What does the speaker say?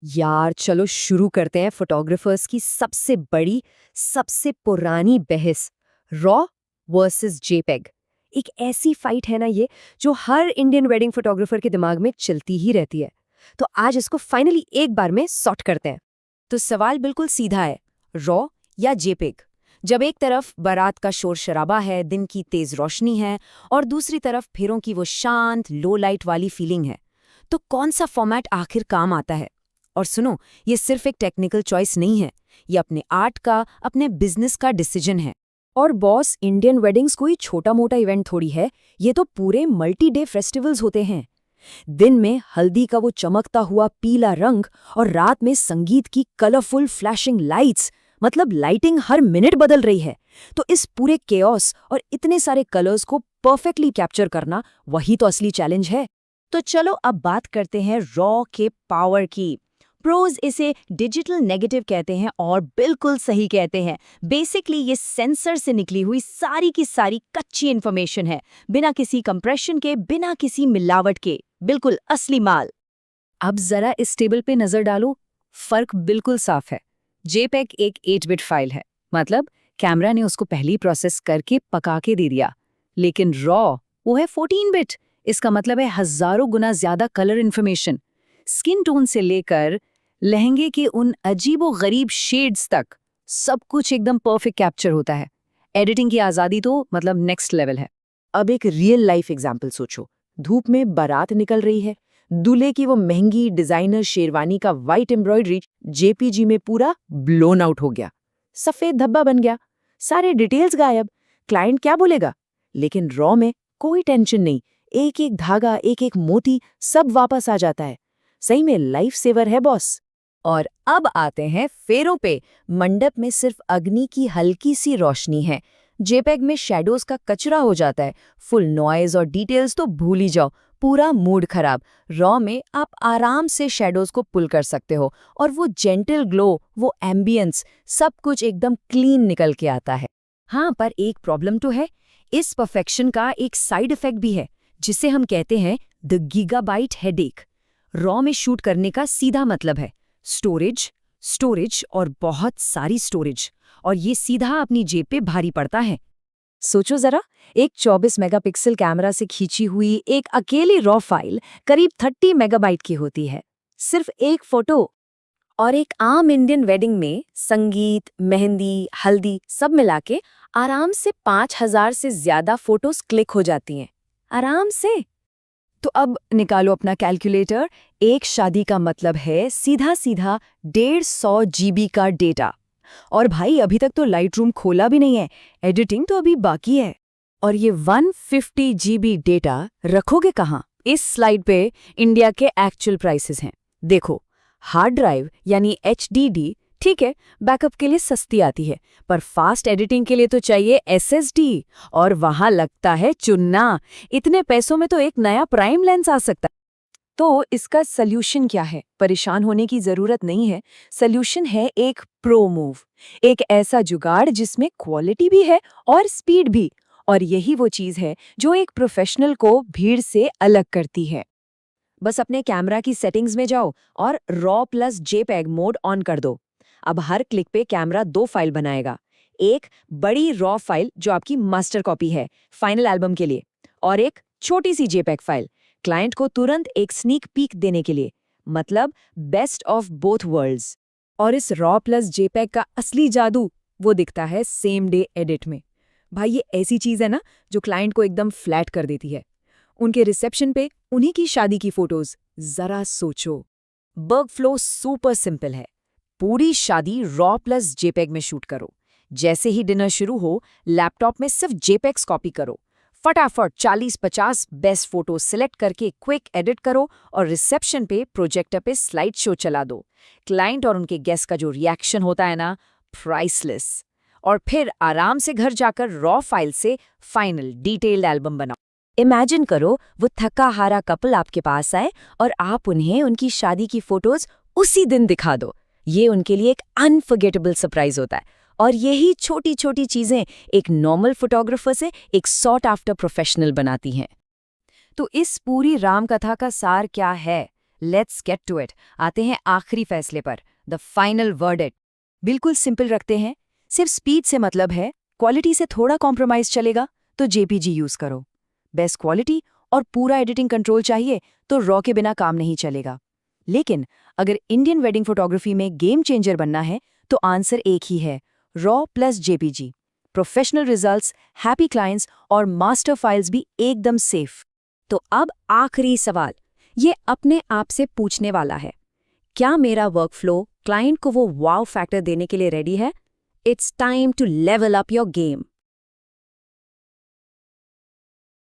यार चलो शुरू करते हैं फोटोग्राफर्स की सबसे बड़ी, सबसे पुरानी बहस, रॉ वर्सेस जेपेग। एक ऐसी फाइट है ना ये, जो हर इंडियन वेडिंग फोटोग्राफर के दिमाग में चलती ही रहती है। तो आज इसको फाइनली एक बार में सॉर्ट करते हैं। तो सवाल बिल्कुल सीधा है, रॉ या जेपेग। जब एक तरफ बारात का शोर शराबा है, दिन की तेज रोशनी है, और दूसरी तरफ फेरों की वो शांत लो लाइट वाली फीलिंग है, तो कौन सा फॉर्मेट आखिर काम आता है? और सुनो, ये सिर्फ एक टेक्निकल चॉइस नहीं है, ये अपने आर्ट का, अपने बिजनेस का डिसीजन है। और बॉस, इंडियन वेडिंग्स कोई छोटा मोटा इवेंट थोड़ी है, ये तो पूरे मल्टी डे फेस्टिवल्स होते हैं। दिन में हल्दी का वो चमकता हुआ पीला रंग और रात में संगीत की कलरफुल फ्लैशिंग लाइट्स, मतलब लाइटिंग हर मिनट बदल रही है। तो इस पूरे केओस और इतने सारे कलर्स को परफेक्टली कैप्चर करना, वही तो असली चैलेंज है। तो चलो अब बात करते हैं रॉ के पावर की। प्रोज इसे डिजिटल नेगेटिव कहते हैं और बिल्कुल सही कहते हैं। बेसिकली ये सेंसर से निकली हुई सारी की सारी कच्ची इन्फॉर्मेशन है, बिना किसी कंप्रेशन के, बिना किसी मिलावट के, बिल्कुल असली माल। अब जरा इस टेबल पे नजर डालो, फर्क बिल्कुल साफ है। जेपेग एक 8 बिट फाइल है, मतलब कैमरा ने उसको पहली प्रोसेस करके पका के दे दिया। लेकिन रॉ वो है 14 बिट। इसका मतलब है हजारों गुना ज्यादा कलर इन्फॉर्मेशन, स्किन टोन से लेकर लहंगे के उन अजीबो गरीब शेड्स तक, सब कुछ एकदम परफेक्ट कैप्चर होता है। एडिटिंग की आजादी तो मतलब नेक्स्ट लेवल है। अब एक रियल लाइफ एग्जाम्पल सोचो। धूप में बारात निकल रही है, दूल्हे की वो महंगी डिजाइनर शेरवानी का वाइट एम्ब्रॉयडरी जेपीजी में पूरा ब्लोन आउट हो गया, सफेद धब्बा बन गया, सारे डिटेल्स गायब। क्लाइंट क्या बोलेगा? लेकिन रॉ में कोई टेंशन नहीं, एक एक धागा, एक एक मोती, सब वापस आ जाता है। सही में लाइफ सेवर है बॉस। और अब आते हैं फेरों पे। मंडप में सिर्फ अग्नि की हल्की सी रोशनी है, जेपेग में शैडोज का कचरा हो जाता है। फुल नॉइज और डिटेल्स तो भूल ही जाओ, पूरा मूड खराब। रॉ में आप आराम से शैडोज को पुल कर सकते हो, और वो जेंटल ग्लो, वो एम्बियंस, सब कुछ एकदम क्लीन निकल के आता है। हाँ, पर एक प्रॉब्लम तो है, इस परफेक्शन का एक साइड इफेक्ट भी है, जिसे हम कहते हैं द गीगाबाइट हेडेक। रॉ में शूट करने का सीधा मतलब है स्टोरेज, स्टोरेज और बहुत सारी स्टोरेज, और ये सीधा अपनी जेब पे भारी पड़ता है। सोचो जरा, एक 24 मेगापिक्सल कैमरा से खींची हुई एक अकेली रॉ फाइल करीब 30 मेगाबाइट की होती है, सिर्फ एक फोटो। और एक आम इंडियन वेडिंग में संगीत, मेहंदी, हल्दी सब मिला के आराम से 5000 से ज्यादा फोटोज क्लिक हो जाती हैं, आराम से। तो अब निकालो अपना कैलकुलेटर, एक शादी का मतलब है सीधा सीधा 150 जीबी का डेटा। और भाई अभी तक तो लाइट रूम खोला भी नहीं है, एडिटिंग तो अभी बाकी है। और ये 150 जीबी डेटा रखोगे कहाँ? इस स्लाइड पे इंडिया के एक्चुअल प्राइसेस हैं, देखो। हार्ड ड्राइव यानी HDD ठीक है, बैकअप के लिए सस्ती आती है, पर फास्ट एडिटिंग के लिए तो चाहिए SSD, और वहां लगता है चुन्ना। इतने पैसों में तो एक नया प्राइम लेंस आ सकता है। तो इसका सल्यूशन क्या है? परेशान होने की जरूरत नहीं है। सल्यूशन है एक प्रो मूव, एक ऐसा जुगाड़ जिसमें क्वालिटी भी है और स्पीड भी। और यही वो चीज है जो एक प्रोफेशनल को भीड़ से अलग करती है। बस अपने कैमरा की सेटिंग्स में जाओ और raw plus JPEG mode on कर दो। अब हर क्लिक पे कैमरा 2 फाइल बनाएगा, एक बड़ी रॉ फाइल जो आपकी मास्टर कॉपी है फाइनल एल्बम के लिए, और एक छोटी सी जेपेग फाइल क्लाइंट को तुरंत एक स्नीक पीक देने के लिए, मतलब बेस्ट ऑफ बोथ वर्ल्ड्स। और इस रॉ प्लस जेपेग का असली जादू वो दिखता है सेम डे एडिट में। भाई ये ऐसी चीज है ना जो क्लाइंट को एकदम फ्लैट कर देती है। उनके रिसेप्शन पे उन्हीं की शादी की फोटोज, जरा सोचो। वर्क फ्लो सुपर सिंपल है, पूरी शादी रॉ प्लस जेपेग में शूट करो। जैसे ही डिनर शुरू हो, लैपटॉप में सिर्फ जेपेग्स कॉपी करो, फटाफट 40-50 बेस्ट फोटो सिलेक्ट करके क्विक एडिट करो, और रिसेप्शन पे प्रोजेक्टर पे स्लाइड शो चला दो। क्लाइंट और उनके गेस्ट का जो रिएक्शन होता है ना, प्राइसलेस। और फिर आराम से घर जाकर रॉ फाइल से फाइनल डिटेल्ड एल्बम बनाओ। इमेजिन करो वो थका हारा कपल आपके पास आए और आप उन्हें उनकी शादी की फोटोज उसी दिन दिखा दो। ये उनके लिए एक अनफॉरगेटेबल सरप्राइज होता है। और यही छोटी छोटी चीजें एक नॉर्मल फोटोग्राफर से एक सॉट आफ्टर प्रोफेशनल बनाती हैं। तो इस पूरी राम कथा का सार क्या है? Let's get to it. आते हैं आखिरी फैसले पर, द फाइनल वर्डिक्ट। बिल्कुल सिंपल रखते हैं, सिर्फ स्पीड से मतलब है, क्वालिटी से थोड़ा कॉम्प्रोमाइज चलेगा तो जेपीजी यूज करो। बेस्ट क्वालिटी और पूरा एडिटिंग कंट्रोल चाहिए तो रॉ के बिना काम नहीं चलेगा। लेकिन अगर इंडियन वेडिंग फोटोग्राफी में गेम चेंजर बनना है तो आंसर एक ही है, raw plus JPG. Professional results, happy clients और मास्टर फाइल्स भी एकदम सेफ। तो अब आखिरी सवाल, ये अपने आप से पूछने वाला है, क्या मेरा वर्कफ्लो क्लाइंट को वो वाव फैक्टर देने के लिए रेडी है? It's time to level up your game.